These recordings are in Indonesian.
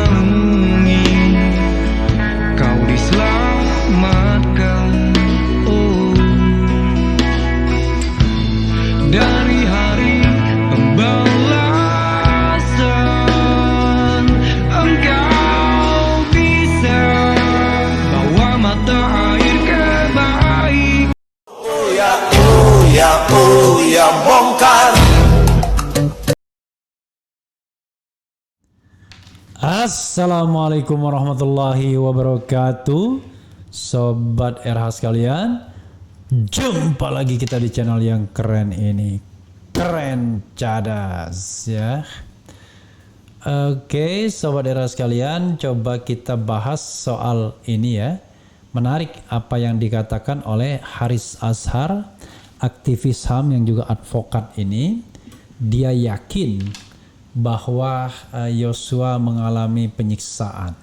naungi, kau diselamatkan, oh, dari hari pembalasan. Engkau bisa bawa mata air kebaikan. Oh ya bongkar. Assalamualaikum warahmatullahi wabarakatuh, Sobat RH sekalian. Jumpa lagi kita di channel yang keren ini, Keren Cadas ya. Oke, Sobat RH sekalian, coba kita bahas soal ini ya. Menarik apa yang dikatakan oleh Haris Azhar, aktivis HAM yang juga advokat ini. Dia yakin bahwa Yosua mengalami penyiksaan.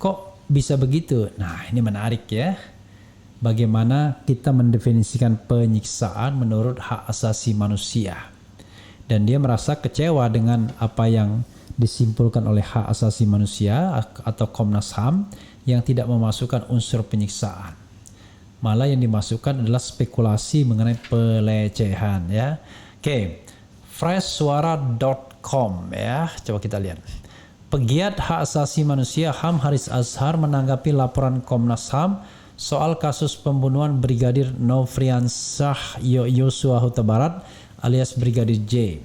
Kok bisa begitu? Nah, ini menarik ya. Bagaimana kita mendefinisikan penyiksaan menurut hak asasi manusia. Dan dia merasa kecewa dengan apa yang disimpulkan oleh hak asasi manusia atau Komnas HAM yang tidak memasukkan unsur penyiksaan. Malah yang dimasukkan adalah spekulasi mengenai pelecehan ya. Oke, freshsuara.com ya. Coba kita lihat. Pegiat hak asasi manusia HAM Haris Azhar menanggapi laporan Komnas HAM soal kasus pembunuhan Brigadir Nofriansah Yosua Huta Barat alias Brigadir J.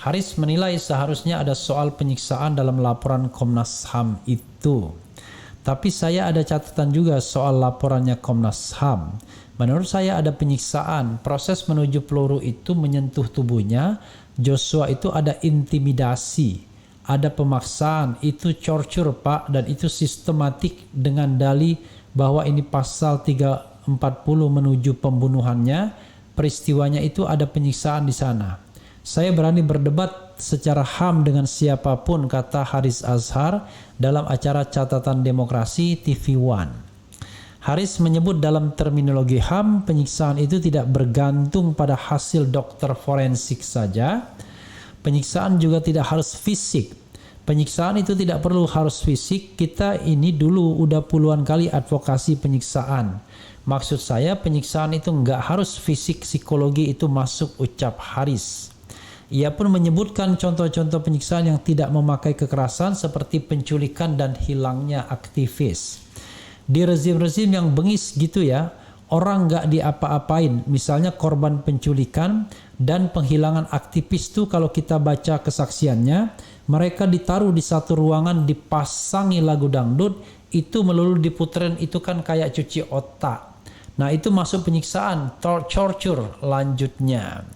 Haris menilai seharusnya ada soal penyiksaan dalam laporan Komnas HAM itu. Tapi saya ada catatan juga soal laporannya Komnas HAM. Menurut saya ada penyiksaan. Proses menuju peluru itu menyentuh tubuhnya. Joshua itu ada intimidasi, ada pemaksaan, itu torture Pak, dan itu sistematik dengan dalih bahwa ini pasal 340 menuju pembunuhannya. Peristiwanya itu ada penyiksaan di sana. Saya berani berdebat secara HAM dengan siapapun, kata Haris Azhar dalam acara Catatan Demokrasi TV One. Haris menyebut dalam terminologi HAM, penyiksaan itu tidak bergantung pada hasil dokter forensik saja. Penyiksaan juga tidak harus fisik. Penyiksaan itu tidak perlu harus fisik. Kita ini dulu udah puluhan kali advokasi penyiksaan. Maksud saya penyiksaan itu nggak harus fisik, psikologi itu masuk, ucap Haris. Ia pun menyebutkan contoh-contoh penyiksaan yang tidak memakai kekerasan seperti penculikan dan hilangnya aktivis. Di rezim-rezim yang bengis gitu ya, orang nggak diapa-apain. Misalnya korban penculikan dan penghilangan aktivis tuh kalau kita baca kesaksiannya, mereka ditaruh di satu ruangan, dipasangi lagu dangdut, itu melulu diputerin, itu kan kayak cuci otak. Nah itu masuk penyiksaan, torture lanjutnya.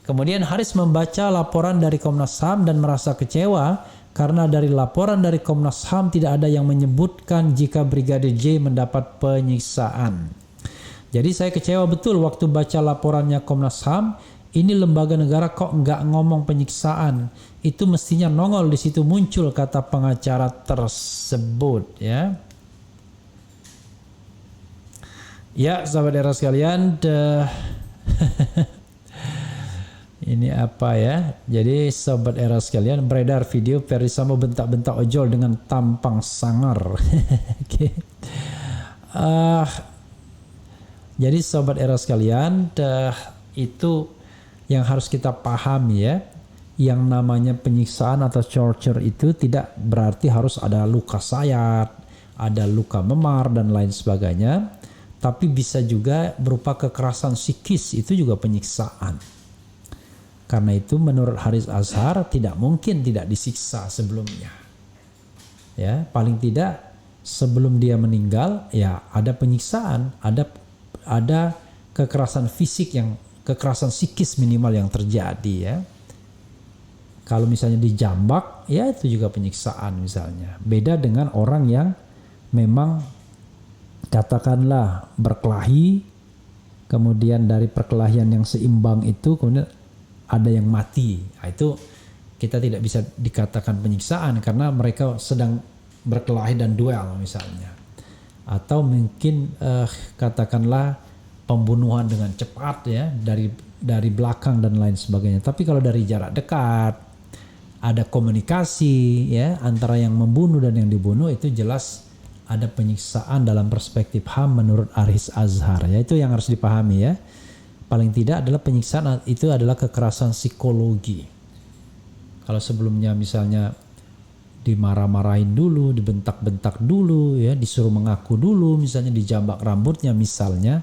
Kemudian Haris membaca laporan dari Komnas HAM dan merasa kecewa karena dari laporan dari Komnas HAM tidak ada yang menyebutkan jika Brigadir J mendapat penyiksaan. Jadi saya kecewa betul waktu baca laporannya Komnas HAM. Ini lembaga negara kok nggak ngomong penyiksaan. Itu mestinya nongol di situ, muncul kata pengacara tersebut ya. Ya, sahabat daerah sekalian, ini apa ya? Jadi sobat era sekalian, beredar video Ferdy Sambo bentak-bentak ojol dengan tampang sangar. Okay. Jadi sobat era sekalian, itu yang harus kita pahami ya. Yang namanya penyiksaan atau torture itu tidak berarti harus ada luka sayat, ada luka memar dan lain sebagainya. Tapi bisa juga berupa kekerasan psikis, itu juga penyiksaan. Karena itu menurut Haris Azhar tidak mungkin tidak disiksa sebelumnya. Ya, paling tidak sebelum dia meninggal ya ada penyiksaan, ada kekerasan fisik kekerasan psikis minimal yang terjadi ya. Kalau misalnya dijambak ya itu juga penyiksaan misalnya. Beda dengan orang yang memang katakanlah berkelahi, kemudian dari perkelahian yang seimbang itu kemudian ada yang mati. Nah, itu kita tidak bisa dikatakan penyiksaan karena mereka sedang berkelahi dan duel misalnya. Atau mungkin katakanlah pembunuhan dengan cepat ya dari belakang dan lain sebagainya. Tapi kalau dari jarak dekat ada komunikasi ya antara yang membunuh dan yang dibunuh, itu jelas ada penyiksaan dalam perspektif HAM menurut Haris Azhar ya. Itu yang harus dipahami ya. Paling tidak adalah penyiksaan itu adalah kekerasan psikologi. Kalau sebelumnya misalnya dimarah-marahin dulu, dibentak-bentak dulu ya, disuruh mengaku dulu, misalnya dijambak rambutnya misalnya,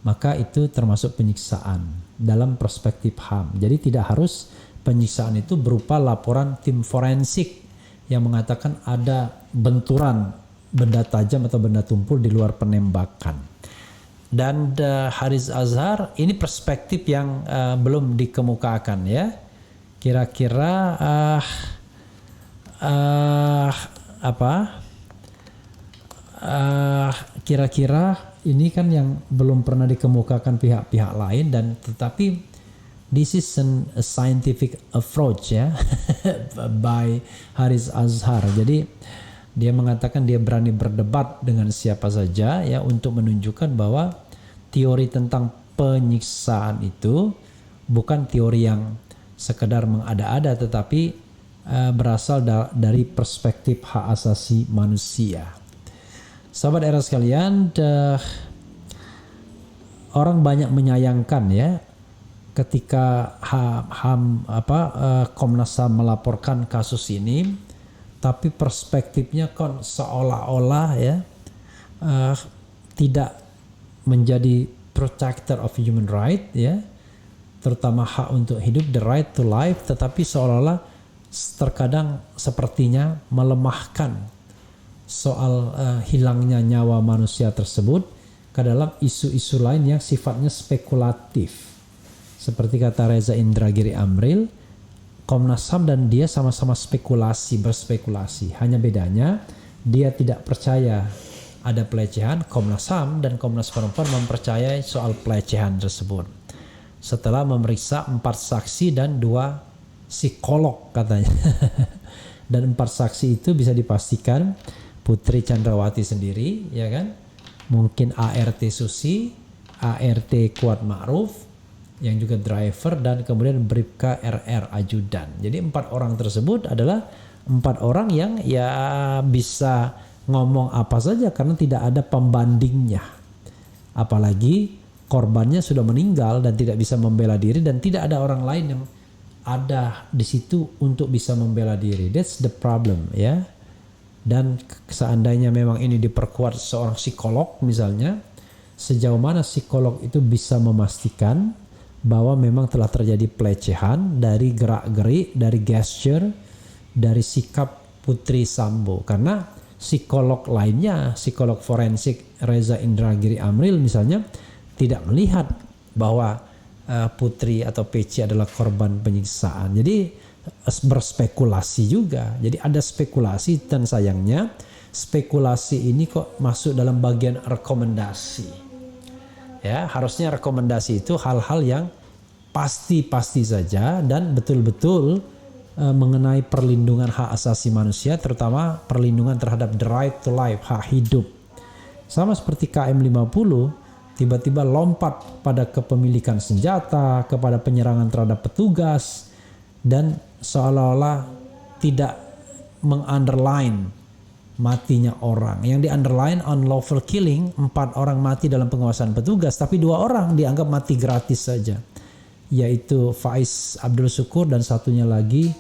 maka itu termasuk penyiksaan dalam perspektif HAM. Jadi tidak harus penyiksaan itu berupa laporan tim forensik yang mengatakan ada benturan benda tajam atau benda tumpul di luar penembakan. Dan Haris Azhar ini perspektif yang belum dikemukakan ya. Kira-kira kira-kira ini kan yang belum pernah dikemukakan pihak-pihak lain, dan tetapi this is a scientific approach ya by Haris Azhar. Jadi dia mengatakan dia berani berdebat dengan siapa saja ya untuk menunjukkan bahwa teori tentang penyiksaan itu bukan teori yang sekedar mengada-ada, tetapi berasal dari perspektif hak asasi manusia. Sahabat era sekalian, orang banyak menyayangkan ya ketika Komnas HAM melaporkan kasus ini, tapi perspektifnya kan seolah-olah ya tidak menjadi protector of human right ya, terutama hak untuk hidup, the right to life, tetapi seolah-olah terkadang sepertinya melemahkan soal hilangnya nyawa manusia tersebut ke dalam isu-isu lain yang sifatnya spekulatif. Seperti kata Reza Indragiri Amril, Komnas HAM dan dia sama-sama berspekulasi. Hanya bedanya dia tidak percaya ada pelecehan, Komnas HAM dan Komnas Perempuan mempercayai soal pelecehan tersebut. Setelah memeriksa 4 saksi dan 2 psikolog katanya. Dan 4 saksi itu bisa dipastikan Putri Chandrawati sendiri, ya kan? Mungkin ART Susi, ART Kuat Ma'ruf, yang juga driver, dan kemudian Bribka RR ajudan. Jadi 4 orang tersebut adalah 4 orang yang ya bisa ngomong apa saja karena tidak ada pembandingnya. Apalagi korbannya sudah meninggal dan tidak bisa membela diri, dan tidak ada orang lain yang ada di situ untuk bisa membela diri. That's the problem ya. Dan seandainya memang ini diperkuat seorang psikolog misalnya, sejauh mana psikolog itu bisa memastikan bahwa memang telah terjadi pelecehan dari gerak-gerik, dari gesture, dari sikap Putri Sambo. Karena psikolog lainnya, psikolog forensik Reza Indragiri Amril misalnya, tidak melihat bahwa Putri atau PC adalah korban penyiksaan. Jadi berspekulasi juga. Jadi ada spekulasi, dan sayangnya spekulasi ini kok masuk dalam bagian rekomendasi. Ya, harusnya rekomendasi itu hal-hal yang pasti-pasti saja dan betul-betul mengenai perlindungan hak asasi manusia, terutama perlindungan terhadap the right to life, hak hidup. Sama seperti KM50 tiba-tiba lompat pada kepemilikan senjata, kepada penyerangan terhadap petugas, dan seolah-olah tidak mengunderline matinya orang. Yang di-underline unlawful killing, 4 orang mati dalam penguasaan petugas, tapi 2 orang dianggap mati gratis saja, yaitu Faiz Abdul Syukur dan satunya lagi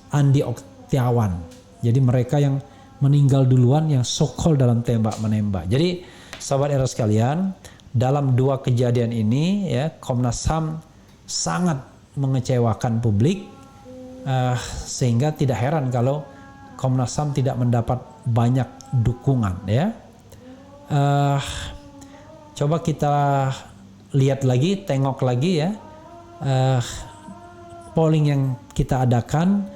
Andi Oktiawan. Jadi mereka yang meninggal duluan, yang so-called dalam tembak-menembak. Jadi sahabat era sekalian, dalam 2 kejadian ini ya, Komnas HAM sangat mengecewakan publik, sehingga tidak heran kalau Komnas HAM tidak mendapat banyak dukungan ya. Coba kita lihat lagi, tengok lagi ya, polling yang kita adakan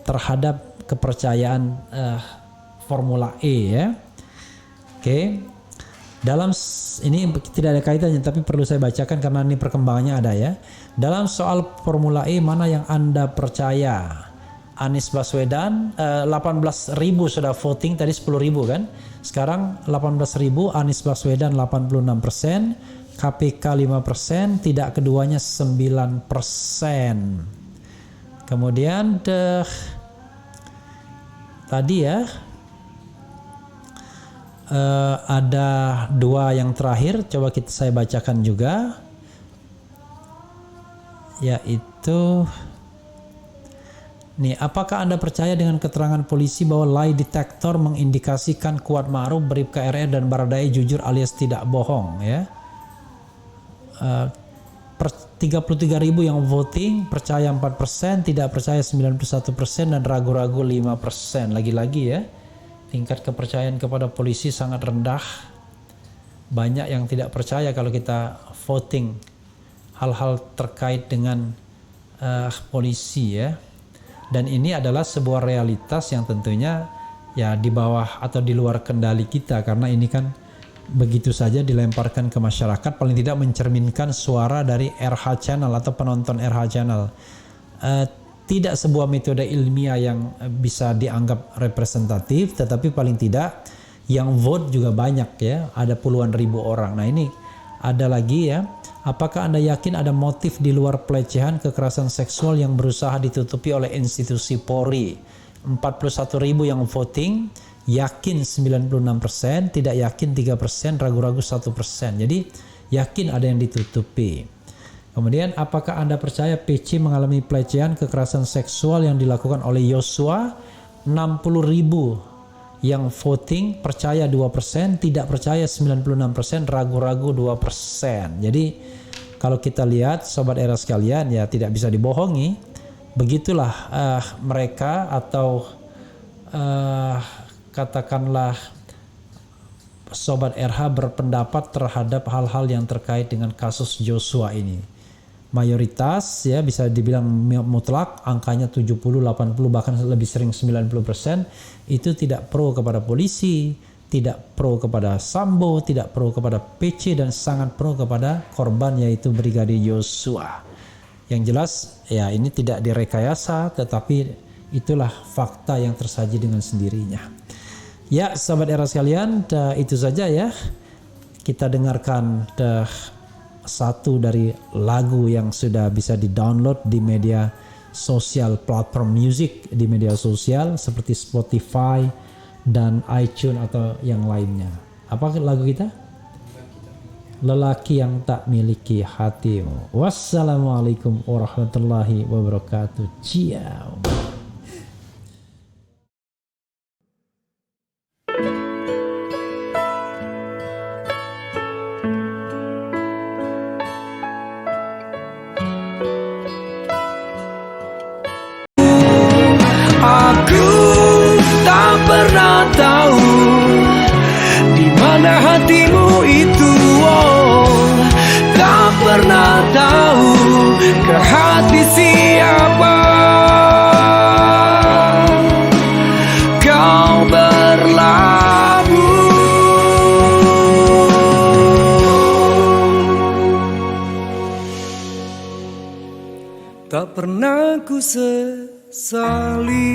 terhadap kepercayaan Formula E ya. Oke. Dalam ini tidak ada kaitannya, tapi perlu saya bacakan karena ini perkembangannya ada ya. Dalam soal Formula E, mana yang Anda percaya? Anies Baswedan 18.000 sudah voting, tadi 10.000 kan? Sekarang 18.000, Anies Baswedan 86%, KPK 5%, tidak keduanya 9%. Kemudian tadi ya ada dua yang terakhir, coba saya bacakan juga, yaitu nih, apakah Anda percaya dengan keterangan polisi bahwa lie detector mengindikasikan Kuat Ma'ruf, Bribka RR dan Baradae jujur alias tidak bohong ya? 33.000 yang voting, percaya 4%, tidak percaya 91% dan ragu-ragu 5%. Lagi-lagi ya, tingkat kepercayaan kepada polisi sangat rendah. Banyak yang tidak percaya kalau kita voting hal-hal terkait dengan polisi ya. Dan ini adalah sebuah realitas yang tentunya ya di bawah atau di luar kendali kita, karena ini kan begitu saja dilemparkan ke masyarakat, paling tidak mencerminkan suara dari RH Channel atau penonton RH Channel. Tidak sebuah metode ilmiah yang bisa dianggap representatif, tetapi paling tidak yang vote juga banyak ya, ada puluhan ribu orang. Nah ini ada lagi ya, apakah Anda yakin ada motif di luar pelecehan kekerasan seksual yang berusaha ditutupi oleh institusi Polri? 41.000 yang voting, yakin 96%, tidak yakin 3%, ragu-ragu 1%. Jadi yakin ada yang ditutupi. Kemudian apakah Anda percaya PC mengalami pelecehan kekerasan seksual yang dilakukan oleh Yosua? 60.000 yang voting, percaya 2%, tidak percaya 96%, ragu-ragu 2%. Jadi kalau kita lihat Sobat Era sekalian ya, tidak bisa dibohongi. Begitulah mereka atau katakanlah Sobat RH berpendapat terhadap hal-hal yang terkait dengan kasus Joshua ini. Mayoritas ya bisa dibilang mutlak, angkanya 70, 80 bahkan lebih sering 90% itu tidak pro kepada polisi, tidak pro kepada Sambo, tidak pro kepada PC, dan sangat pro kepada korban yaitu Brigadir Yosua. Yang jelas ya ini tidak direkayasa, tetapi itulah fakta yang tersaji dengan sendirinya. Ya Sobat Era sekalian, itu saja ya. Kita dengarkan satu dari lagu yang sudah bisa di-download di media sosial, platform music di media sosial seperti Spotify dan iTunes atau yang lainnya. Apa lagu kita? Lelaki yang tak miliki hatimu. Wassalamualaikum warahmatullahi wabarakatuh. Ciao. Aku tak pernah tahu di mana hatimu itu, tak pernah tahu ke hati siapa kau berlabuh. Tak pernah ku sesali